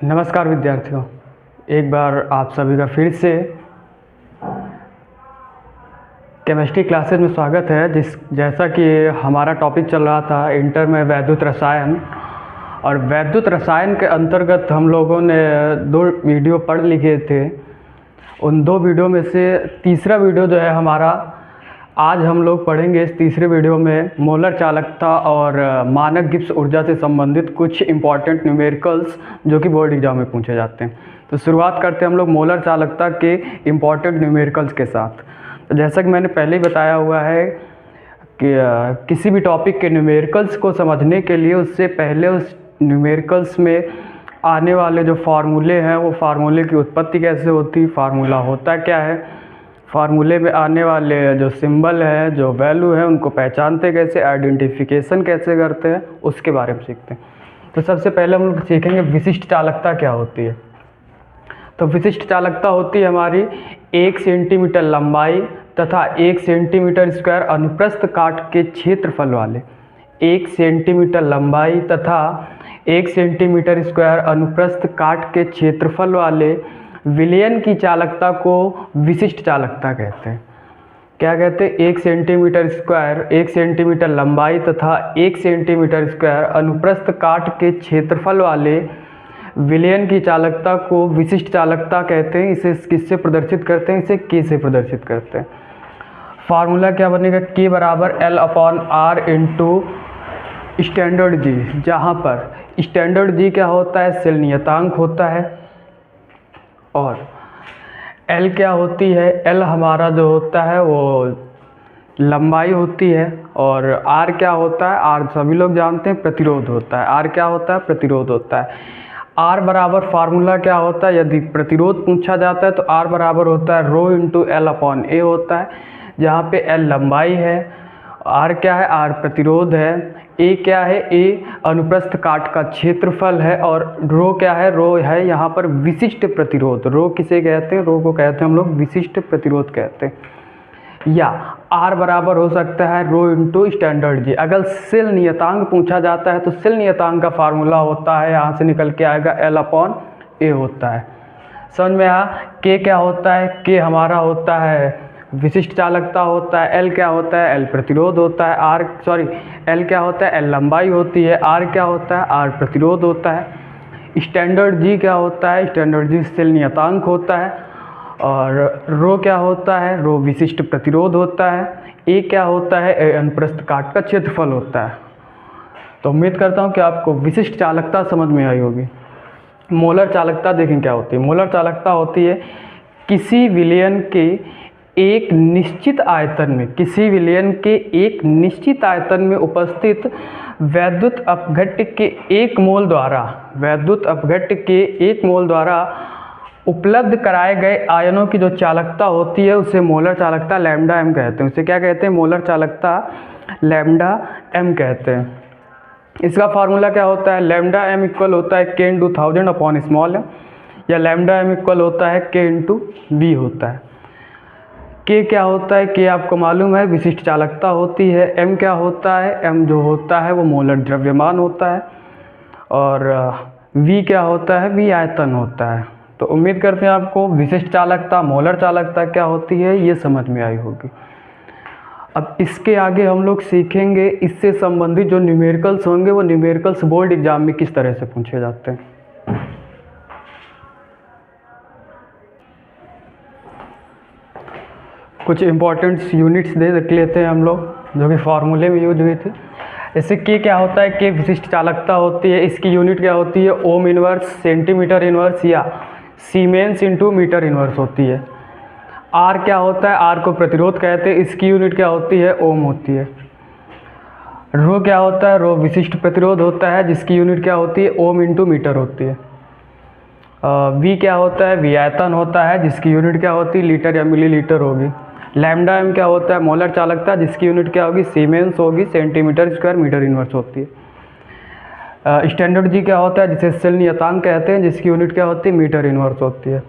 नमस्कार विद्यार्थियों, एक बार आप सभी का फिर से केमिस्ट्री क्लासेज में स्वागत है। जैसा कि हमारा टॉपिक चल रहा था इंटर में वैद्युत रसायन, और वैद्युत रसायन के अंतर्गत हम लोगों ने 2 वीडियो पढ़ लिए थे। उन 2 वीडियो में से तीसरा वीडियो जो है हमारा, आज हम लोग पढ़ेंगे। इस तीसरे वीडियो में मोलर चालकता और मानक गिब्स ऊर्जा से संबंधित कुछ इम्पॉर्टेंट न्यूमेरिकल्स जो कि बोर्ड एग्जाम में पूछे जाते हैं। तो शुरुआत करते हैं हम लोग मोलर चालकता के इम्पॉर्टेंट न्यूमेरिकल्स के साथ। तो जैसा कि मैंने पहले ही बताया हुआ है कि किसी भी टॉपिक के न्यूमेरिकल्स को समझने के लिए उससे पहले उस न्यूमेरिकल्स में आने वाले जो फार्मूले हैं, वो फार्मूले की उत्पत्ति कैसे होती, फार्मूला होता क्या है, फार्मूले में आने वाले जो सिंबल है, जो वैल्यू है, उनको पहचानते कैसे, आइडेंटिफिकेशन कैसे करते हैं, उसके बारे में सीखते हैं। तो सबसे पहले हम लोग सीखेंगे विशिष्ट चालकता क्या होती है। तो विशिष्ट चालकता होती है हमारी 1 सेंटीमीटर लंबाई तथा 1 सेंटीमीटर स्क्वायर अनुप्रस्थ काट के क्षेत्रफल वाले 1 सेंटीमीटर लंबाई तथा 1 सेंटीमीटर स्क्वायर अनुप्रस्थ काट के क्षेत्रफल वाले विलयन की चालकता को विशिष्ट चालकता कहते हैं। क्या कहते हैं? 1 सेंटीमीटर स्क्वायर, 1 सेंटीमीटर लंबाई तथा 1 सेंटीमीटर स्क्वायर अनुप्रस्थ काट के क्षेत्रफल वाले विलयन की चालकता को विशिष्ट चालकता कहते हैं। इसे किससे प्रदर्शित करते हैं? इसे K से प्रदर्शित करते हैं। फार्मूला क्या बनेगा? K बराबर L/R इंटू स्टैंडर्ड जी, जहाँ पर स्टैंडर्ड जी क्या होता है? सेल नियतांक होता है। और L क्या होती है? L हमारा जो होता है वो लंबाई होती है। और R क्या होता है? R सभी लोग जानते हैं, प्रतिरोध होता है। R क्या होता है? प्रतिरोध होता है। R बराबर फार्मूला क्या होता है? यदि प्रतिरोध पूछा जाता है तो R बराबर होता है रो इंटू L/A होता है, जहाँ पे L लंबाई है, R क्या है? R प्रतिरोध है, A क्या है? A अनुप्रस्थ काट का क्षेत्रफल है, और रो क्या है? रो है यहाँ पर विशिष्ट प्रतिरोध। रो किसे कहते हैं? रो को कहते हैं हम लोग विशिष्ट प्रतिरोध कहते हैं। या R बराबर हो सकता है रो इंटू स्टैंडर्ड जी। अगर सेल नियतांक पूछा जाता है तो सेल नियतांक का फार्मूला होता है, यहाँ से निकल के आएगा L/A होता है। समझ में आया? K क्या होता है? K हमारा होता है विशिष्ट चालकता होता है। L क्या होता है? L प्रतिरोध होता है। L क्या होता है? L लंबाई होती है। R क्या होता है? R प्रतिरोध होता है। स्टैंडर्ड जी क्या होता है? स्टैंडर्ड जी सेल नियतांक होता है। और रो क्या होता है? रो विशिष्ट प्रतिरोध होता है। A क्या होता है? A अनुप्रस्थ काट का क्षेत्रफल होता है। तो उम्मीद करता हूँ कि आपको विशिष्ट चालकता समझ में आई होगी। मोलर चालकता देखें क्या होती है। मोलर चालकता होती है किसी विलयन के एक निश्चित आयतन में, किसी विलयन के एक निश्चित आयतन में उपस्थित वैद्युत अपघट्य के 1 मोल द्वारा, वैद्युत अपघट्य के 1 मोल द्वारा उपलब्ध कराए गए आयनों की जो चालकता होती है उसे मोलर चालकता लैम्डा m कहते हैं। उसे क्या कहते हैं? मोलर चालकता लैम्डा m कहते हैं। इसका फार्मूला क्या होता है? लैम्डा m इक्वल होता है K × 1000 अपॉन स्मॉल m, या लैम्डा m इक्वल होता है K × V होता है। K क्या होता है? K आपको मालूम है विशिष्ट चालकता होती है। M क्या होता है? M जो होता है वो मोलर द्रव्यमान होता है। और V क्या होता है? V आयतन होता है। तो उम्मीद करते हैं आपको विशिष्ट चालकता, मोलर चालकता क्या होती है ये समझ में आई होगी। अब इसके आगे हम लोग सीखेंगे इससे संबंधित जो न्यूमेरिकल्स होंगे, वो न्यूमेरिकल्स बोर्ड एग्जाम में किस तरह से पूछे जाते हैं। कुछ इम्पॉर्टेंट यूनिट्स देख लेते हैं हम लोग जो कि फार्मूले में यूज हुई थी। जैसे K क्या होता है? K विशिष्ट चालकता होती है। इसकी यूनिट क्या होती है? ओम इनवर्स, सेंटीमीटर इनवर्स या सीमेंस इंटू मीटर इनवर्स होती है। R क्या होता है? R को प्रतिरोध कहते हैं। इसकी यूनिट क्या होती है? ओम होती है। रो क्या होता है? रो विशिष्ट प्रतिरोध होता है, जिसकी यूनिट क्या होती है? ओम इंटू मीटर होती है। V क्या होता है? V आयतन होता है, जिसकी यूनिट क्या होती है? लीटर या मिलीलीटर होगी। लैम्डा m क्या होता है? मोलर चालकता, जिसकी यूनिट क्या होगी? सीमेंस होगी, सेंटीमीटर स्क्वायर मीटर इनवर्स होती है। स्टैंडर्ड जी क्या होता है? जिसे सेल नियतांक कहते हैं, जिसकी यूनिट क्या होती है? मीटर इनवर्स होती है।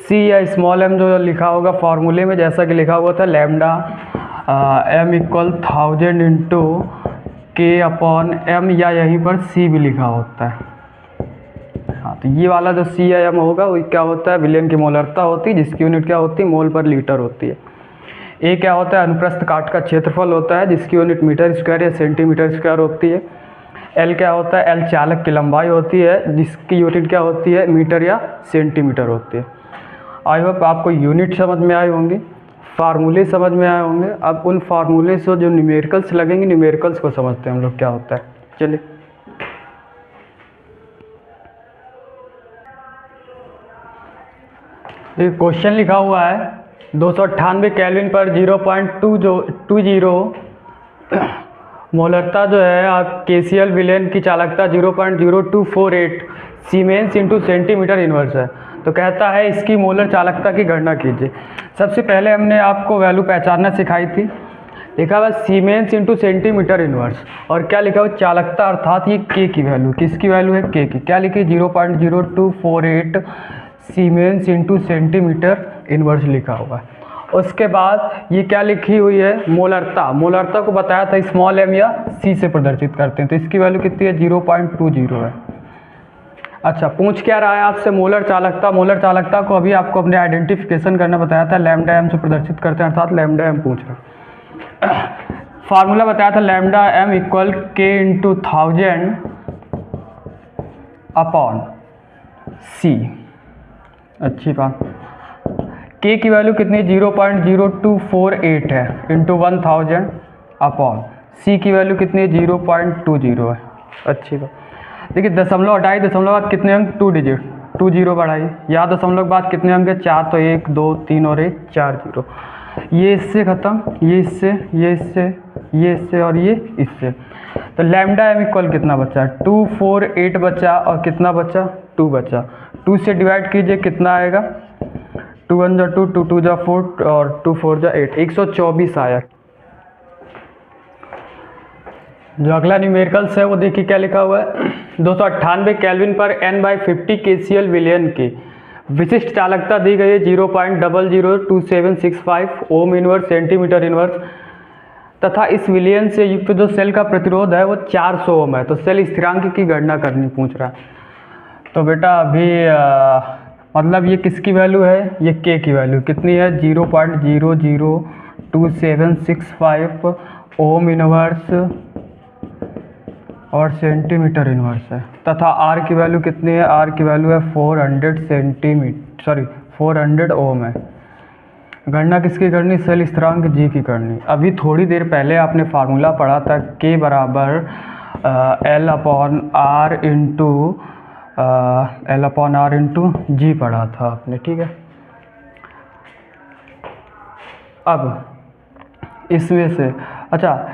C या स्मॉल m जो लिखा होगा फार्मूले में, जैसा कि लिखा हुआ था lambda m equal 1000 into K/m, या यहीं पर C भी लिखा होता है। हाँ, तो ये वाला जो CIM होगा वो क्या होता है, विलयन की मोलरता होती है, जिसकी यूनिट क्या होती है, मोल पर लीटर होती है। ए क्या होता है, अनुप्रस्थ काट का क्षेत्रफल होता है, जिसकी यूनिट मीटर स्क्वायर या सेंटीमीटर स्क्वायर होती है। एल क्या होता है, एल चालक की लंबाई होती है, जिसकी यूनिट क्या होती है, मीटर या सेंटीमीटर होती है। आई होप आपको यूनिट समझ में आए होंगे, फार्मूले समझ में आए होंगे। अब उन फार्मूले से जो न्यूमेरिकल्स लगेंगे, न्यूमेरिकल्स को समझते हैं हम लोग क्या होता है। चलिए, ये क्वेश्चन लिखा हुआ है 298 केल्विन पर 0.20 मोलरता जो है आप KCl विलयन की चालकता 0.0248 सीमेंस इंटू सेंटीमीटर इन्वर्स है। तो कहता है इसकी मोलर चालकता की गणना कीजिए। सबसे पहले हमने आपको वैल्यू पहचानना सिखाई थी। लिखा हुआ सीमेंस इंटू सेंटीमीटर इन्वर्स, और क्या लिखा हुआ, चालकता, अर्थात ये K की वैल्यू, किसकी वैल्यू है, K की। क्या लिखी, 0.0248 सीमेंस इंटू सेंटीमीटर इन्वर्स लिखा हुआ है। उसके बाद ये क्या लिखी हुई है, मोलरता। मोलरता को बताया था स्मॉल m या c से प्रदर्शित करते हैं, तो इसकी वैल्यू कितनी है, 0.20 है। अच्छा, पूछ क्या रहा है आपसे, मोलर चालकता। मोलर चालकता को अभी आपको अपने आइडेंटिफिकेशन करना बताया था, लैम्डा m से प्रदर्शित करते हैं, अर्थात लैम्डा m पूछ रहे हैं। फार्मूला बताया था, lambda m equal K into 1000 upon C। अच्छी बात। K की वैल्यू कितनी, 0.0248 है, इंटू 1000 अपॉन C की वैल्यू कितनी है, 0.20 है। अच्छी बात। देखिए, दशमलव हटाई, दशमलव बाद कितने अंक, 2 डिजिट, 20 बढ़ाई। यहाँ दशमलव बाद कितने अंक है, 4, तो 1 2 3 और 1 4 0। ये इससे ख़त्म, ये इससे, ये इससे, ये इससे और ये इससे। तो लैम्डा m इक्वल कितना बचा, 248 बचा, और कितना बचा, 2 बचा। 2 से डिवाइड कीजिए, कितना आएगा, 2 1 जा 2, 2 2 जा 4 और 2 4 जा 8, 124 आया। जो अगला न्यूमेरिकल्स है वो देखिए क्या लिखा हुआ है, 298 केल्विन पर N/50 KCl विलयन की विशिष्ट चालकता दी गई है 0.002765 ओम इनवर्स सेंटीमीटर इनवर्स, तथा इस विलयन से युक्त जो सेल का प्रतिरोध है वो 400 ओम है। तो सेल स्थिरांक की गणना करनी पूछ रहा है। तो बेटा अभी मतलब ये किसकी वैल्यू है, ये K की वैल्यू कितनी है, 0.002765 ओम इनवर्स और सेंटीमीटर इनवर्स है, तथा R की वैल्यू कितनी है, R की वैल्यू है 400 ओम है। गणना किसकी करनी, सेल स्थिरांक G की करनी। अभी थोड़ी देर पहले आपने फार्मूला पढ़ा था, K बराबर L upon R into G पढ़ा था आपने, ठीक है। अब इसमें से अच्छा,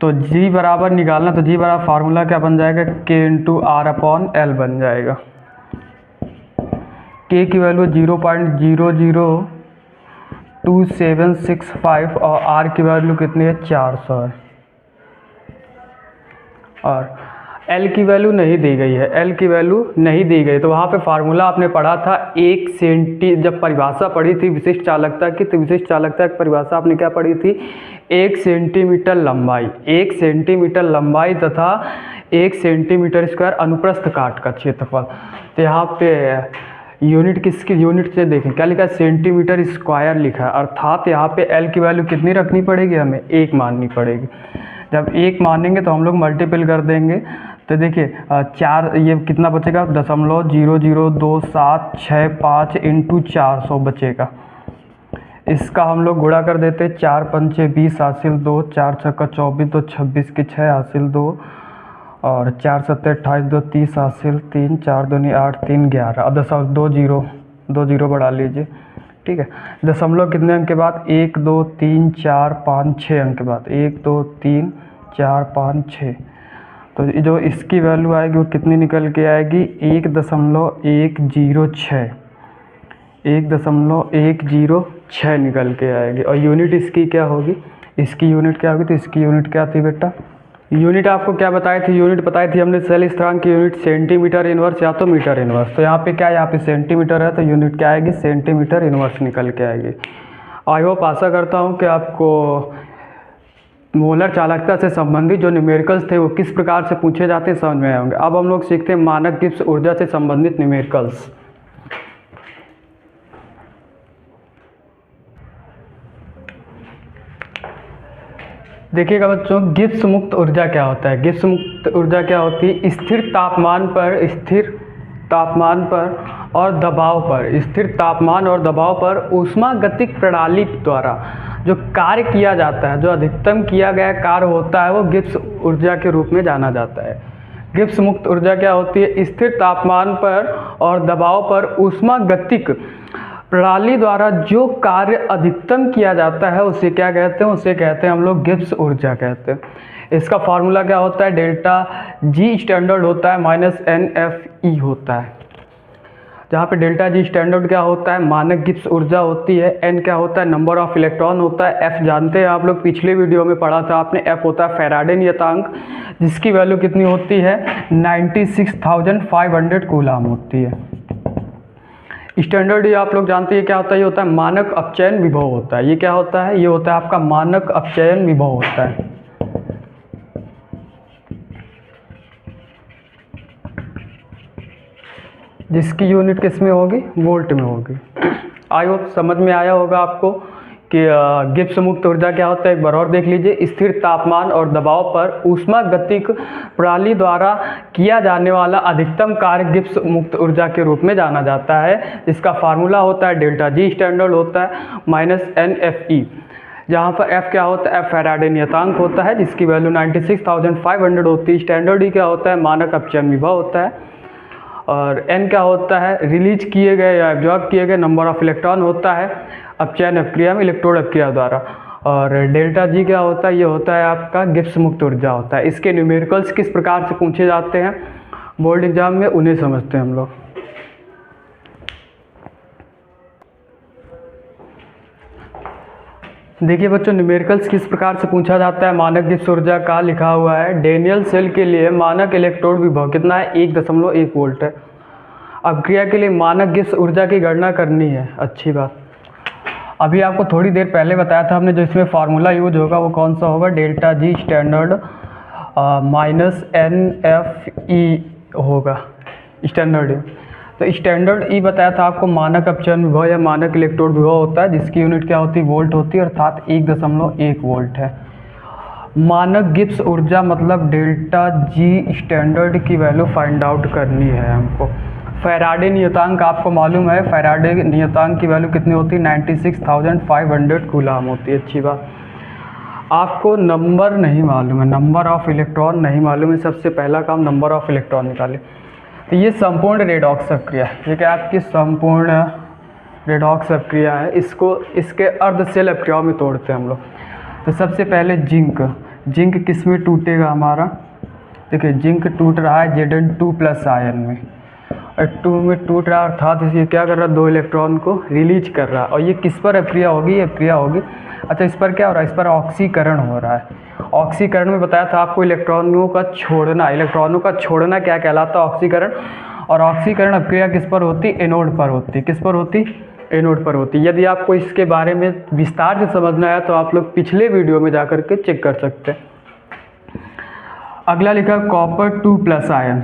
तो G बराबर निकालना, तो G बराबर फार्मूला क्या बन जाएगा, K into R upon L बन जाएगा। K की वैल्यू 0.002765 और R की वैल्यू कितनी है, 400 है। और L की वैल्यू नहीं दी गई है, L की वैल्यू नहीं दी गई। तो वहाँ पे फार्मूला आपने पढ़ा था 1 सेंटी, जब परिभाषा पढ़ी थी विशिष्ट चालकता की, तो विशिष्ट चालकता की परिभाषा आपने क्या पढ़ी थी, 1 सेंटीमीटर लंबाई, 1 सेंटीमीटर लंबाई तथा 1 सेंटीमीटर स्क्वायर अनुप्रस्थ काट का क्षेत्रफल। तो यहाँ पे यूनिट किसकी, यूनिट से देखें क्या लिखा है, सेंटीमीटर स्क्वायर लिखा है, अर्थात यहाँ पे L की वैल्यू कितनी रखनी पड़ेगी, हमें 1 माननी पड़ेगी। जब 1 मानेंगे तो हम लोग मल्टीपल कर देंगे, तो देखिए 4, ये कितना बचेगा, 0.00275 इंटू 400 बचेगा। इसका हम लोग गुणा कर देते, 4 पंचे 20 हासिल 2, 4 छक्का 24, 2 26 की 6 हासिल 2, और 4 सत्ते 28, 2 30 हासिल 3, 4 दूनी 8, 3 11, अब 2 जीरो बढ़ा लीजिए, ठीक है। दशमलव कितने अंक के बाद, 1 2 3 4 5 6 अंक के बाद, 1 2 3 4 5 6। तो जो इसकी वैल्यू आएगी वो कितनी निकल के आएगी, 1.106 निकल के आएगी। और यूनिट इसकी क्या होगी, इसकी यूनिट क्या होगी, तो इसकी यूनिट क्या थी बेटा, यूनिट आपको क्या बताई थी, यूनिट बताई थी हमने सेल स्थिरांक की यूनिट सेंटीमीटर इनवर्स या तो मीटर इनवर्स। तो यहाँ पे क्या है, यहाँ पे सेंटीमीटर है, तो यूनिट क्या आएगी, सेंटीमीटर इनवर्स निकल के आएगी। आई होप, आशा करता हूँ कि आपको मोलर चालकता से संबंधित जो न्यूमेरिकल्स थे वो किस प्रकार से पूछे जाते हैं समझ में आए होंगे। अब हम लोग सीखते हैं मानक गिब्स ऊर्जा से संबंधित न्यूमेरिकल्स। देखिएगा बच्चों, गिब्स मुक्त ऊर्जा क्या होता है। गिब्स मुक्त ऊर्जा क्या होती है? स्थिर तापमान और दबाव पर ऊष्मागतिक प्रणाली द्वारा जो कार्य किया जाता है, जो अधिकतम किया गया कार्य होता है, वो गिब्स ऊर्जा के रूप में जाना जाता है। गिब्स मुक्त ऊर्जा क्या होती है? स्थिर तापमान पर और दबाव पर ऊष्मागतिक प्रणाली द्वारा जो कार्य अधिकतम किया जाता है उसे क्या कहते हैं? उसे कहते हैं हम लोग गिब्स ऊर्जा कहते हैं। इसका फार्मूला क्या होता है? डेल्टा जी स्टैंडर्ड होता है माइनस NFE होता है, जहाँ पे डेल्टा जी स्टैंडर्ड क्या होता है? मानक गिब्स ऊर्जा होती है। N क्या होता है? नंबर ऑफ इलेक्ट्रॉन होता है। F जानते हैं आप लोग, पिछले वीडियो में पढ़ा था आपने, F होता है फैराडे नियतांक, जिसकी वैल्यू कितनी होती है? 96,500 कूलाम होती है। स्टैंडर्ड ये आप लोग जानते हैं क्या होता है? ये होता है मानक अपचयन विभव होता है। ये क्या होता है? ये होता है आपका मानक अपचयन विभव होता है। जिसकी यूनिट किस में होगी? वोल्ट में होगी। आई होप समझ में आया होगा आपको कि गिब्स मुक्त ऊर्जा क्या होता है। एक बार और देख लीजिए। स्थिर तापमान और दबाव पर ऊष्मागतिक प्रणाली द्वारा किया जाने वाला अधिकतम कार्य गिब्स मुक्त ऊर्जा के रूप में जाना जाता है, जिसका फार्मूला होता है डेल्टा जी स्टैंडर्ड होता है माइनस NFE, जहाँ पर F क्या होता है? फैराडे नियतांक होता है, जिसकी वैल्यू 96,500 होती है। स्टैंडर्ड क्या होता है? मानक अपचयन विभव होता है। और N क्या होता है? रिलीज किए गए या एब्जॉर्ब किए गए नंबर ऑफ इलेक्ट्रॉन होता है अपचयन अपक्रिया में इलेक्ट्रोड अपक्रिया द्वारा। और डेल्टा जी क्या होता है? ये होता है आपका गिब्स मुक्त ऊर्जा होता है। इसके न्यूमेरिकल्स किस प्रकार से पूछे जाते हैं बोर्ड एग्जाम में, उन्हें समझते हैं हम लोग। देखिए बच्चों, न्यूमेरिकल्स किस प्रकार से पूछा जाता है मानक गिब्स ऊर्जा का। लिखा हुआ है डेनियल सेल के लिए मानक इलेक्ट्रोड विभव कितना है? 1.1 वोल्ट है। अपक्रिया के लिए मानक गिब्स ऊर्जा की गणना करनी है। अच्छी बात। अभी आपको थोड़ी देर पहले बताया था हमने, जो इसमें फार्मूला यूज होगा वो कौन सा होगा? Delta G standard minus NFE होगा स्टैंडर्ड। तो स्टैंडर्ड ई बताया था आपको मानक अपचयन विभव या मानक इलेक्ट्रोड विभव होता है, जिसकी यूनिट क्या होती है? वोल्ट होती है, अर्थात 1.1 वोल्ट है। मानक गिब्स ऊर्जा मतलब डेल्टा जी स्टैंडर्ड की वैल्यू फाइंड आउट करनी है हमको। फैराडे नियतांक आपको मालूम है, फैराडे नियतांक की वैल्यू कितनी होती है? 96,500 कूलाम होती है। अच्छी बात। आपको नंबर नहीं मालूम है, नंबर ऑफ इलेक्ट्रॉन नहीं मालूम है। सबसे पहला काम नंबर ऑफ इलेक्ट्रॉन निकाले। तो ये संपूर्ण रेडॉक्स अपक्रिया है। ये क्या आपकी संपूर्ण रेडॉक्स अपक्रिया है। इसको इसके अर्धशेल अपक्रियाओं में तोड़ते हैं हम लोग। तो सबसे पहले जिंक किस में टूटेगा हमारा? देखिए जिंक टूट रहा है Zn2+ आयन में, और 2 में टूट रहा है, अर्थात इसे क्या कर रहा है? 2 इलेक्ट्रॉन को रिलीज कर रहा है। और ये किस पर अपक्रिया होगी? ये अपक्रिया होगी, अच्छा इस पर क्या हो रहा है? इस पर ऑक्सीकरण हो रहा है। ऑक्सीकरण में बताया था आपको इलेक्ट्रॉनों का छोड़ना क्या कहलाता है? ऑक्सीकरण। और ऑक्सीकरण अपक्रिया किस पर होती? एनोड पर होती। किस पर होती? एनोड पर होती। यदि आपको इसके बारे में विस्तार से समझना है तो आप लोग पिछले वीडियो में जाकर के चेक कर सकते हैं। अगला लिखा कॉपर 2+ आयन।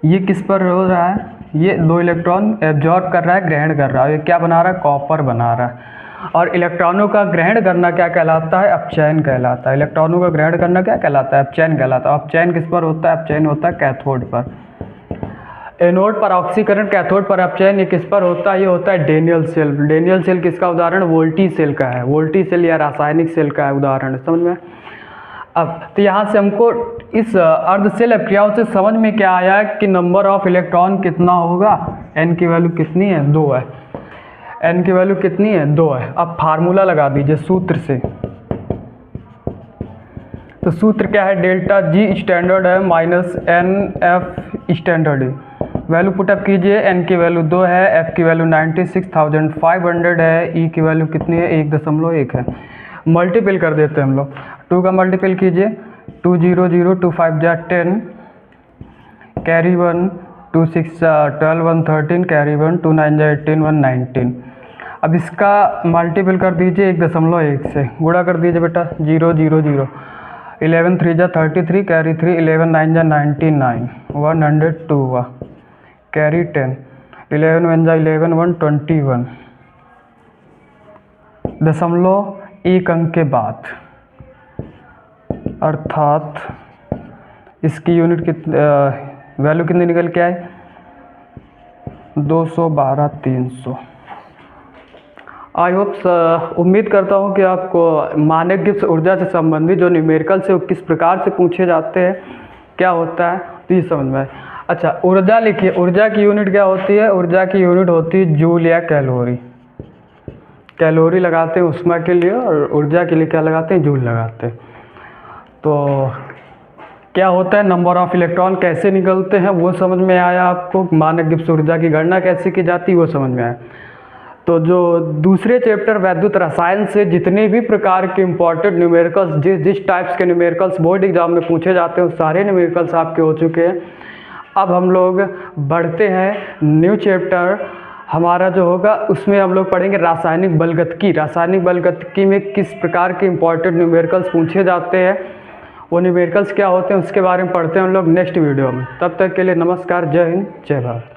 ये किस पर हो रहा है? ये 2 इलेक्ट्रॉन एब्जॉर्ब कर रहा है, ग्रहण कर रहा है। ये क्या बना रहा है? कॉपर बना रहा है। और इलेक्ट्रॉनों का ग्रहण करना क्या कहलाता है? अपचयन कहलाता है। इलेक्ट्रॉनों का ग्रहण करना क्या कहलाता है? अपचयन कहलाता है। अपचयन किस पर होता है? अपचयन होता है कैथोड पर। एनोड पर ऑक्सीकरण, कैथोड पर अपचयन, ये किस पर होता है? ये होता है डेनियल सेल। डेनियल सेल किसका उदाहरण? वोल्टी सेल का है। वोल्टी सेल या रासायनिक सेल का है उदाहरण, समझ में। अब तो यहाँ से हमको इस अर्धशेल अपक्रियाओं से समझ में क्या आया कि नंबर ऑफ इलेक्ट्रॉन कितना होगा? N की वैल्यू कितनी है? 2 है। N की वैल्यू कितनी है? 2 है। अब फार्मूला लगा दीजिए सूत्र से। तो सूत्र क्या है? डेल्टा जी स्टैंडर्ड है minus NF standard. Value put up कीजिए। N की वैल्यू 2 है, F की वैल्यू 96,500 है, E की वैल्यू कितनी है? 1.1 है। मल्टीपल कर देते हैं हम लोग। 2 का मल्टीपल कीजिए। 2 0 0 2 5 जा 10, कैरी 1 2 6 12 1 13, कैरी 1 2 9 जा 18 1 19। अब इसका मल्टीपल कर दीजिए 1.1 से, गुणा कर दीजिए बेटा 0 0 0, 11 3 जा 33, कैरी 3, 11 9 जा 99, 102 हुआ, कैरी 10, 11 1 जा 11 1 21, दशमलव एक अंक के बाद, अर्थात इसकी यूनिट वैल्यू कितनी निकल के आए 212 300। आई होप उम्मीद करता हूँ कि आपको मानक गिब्स ऊर्जा से संबंधित जो न्यूमेरिकल्स है वो किस प्रकार से पूछे जाते हैं, क्या होता है, तो ये समझ में आए। अच्छा, ऊर्जा लिखिए, ऊर्जा की यूनिट क्या होती है, ऊर्जा की यूनिट होती है जूल या कैलोरी। कैलोरी लगाते हैं ऊष्मा के लिए और ऊर्जा के लिए क्या लगाते हैं, जूल लगाते हैं। तो क्या होता है, नंबर ऑफ इलेक्ट्रॉन कैसे निकलते हैं वो समझ में आया आपको, मानक गिब्स ऊर्जा की गणना कैसे की जाती है वो समझ में आया। तो जो दूसरे चैप्टर वैद्युत रसायन से जितने भी प्रकार के इंपॉर्टेंट न्यूमेरिकल्स, जिस टाइप्स के न्यूमेरिकल्स बोर्ड एग्जाम में पूछे जाते हैं, सारे न्यूमेरिकल्स आपके हो चुके हैं। अब हम लोग बढ़ते हैं न्यू चैप्टर हमारा जो होगा, उसमें हम लोग पढ़ेंगे रासायनिक बलगतिकी। रासायनिक बलगतिकी में किस प्रकार के इंपॉर्टेंट न्यूमेरिकल्स पूछे जाते हैं, वो न्यूमेरिकल्स क्या होते हैं, उसके बारे में पढ़ते हैं हम लोग नेक्स्ट वीडियो में। तब तक के लिए नमस्कार, जय हिंद, जय भारत।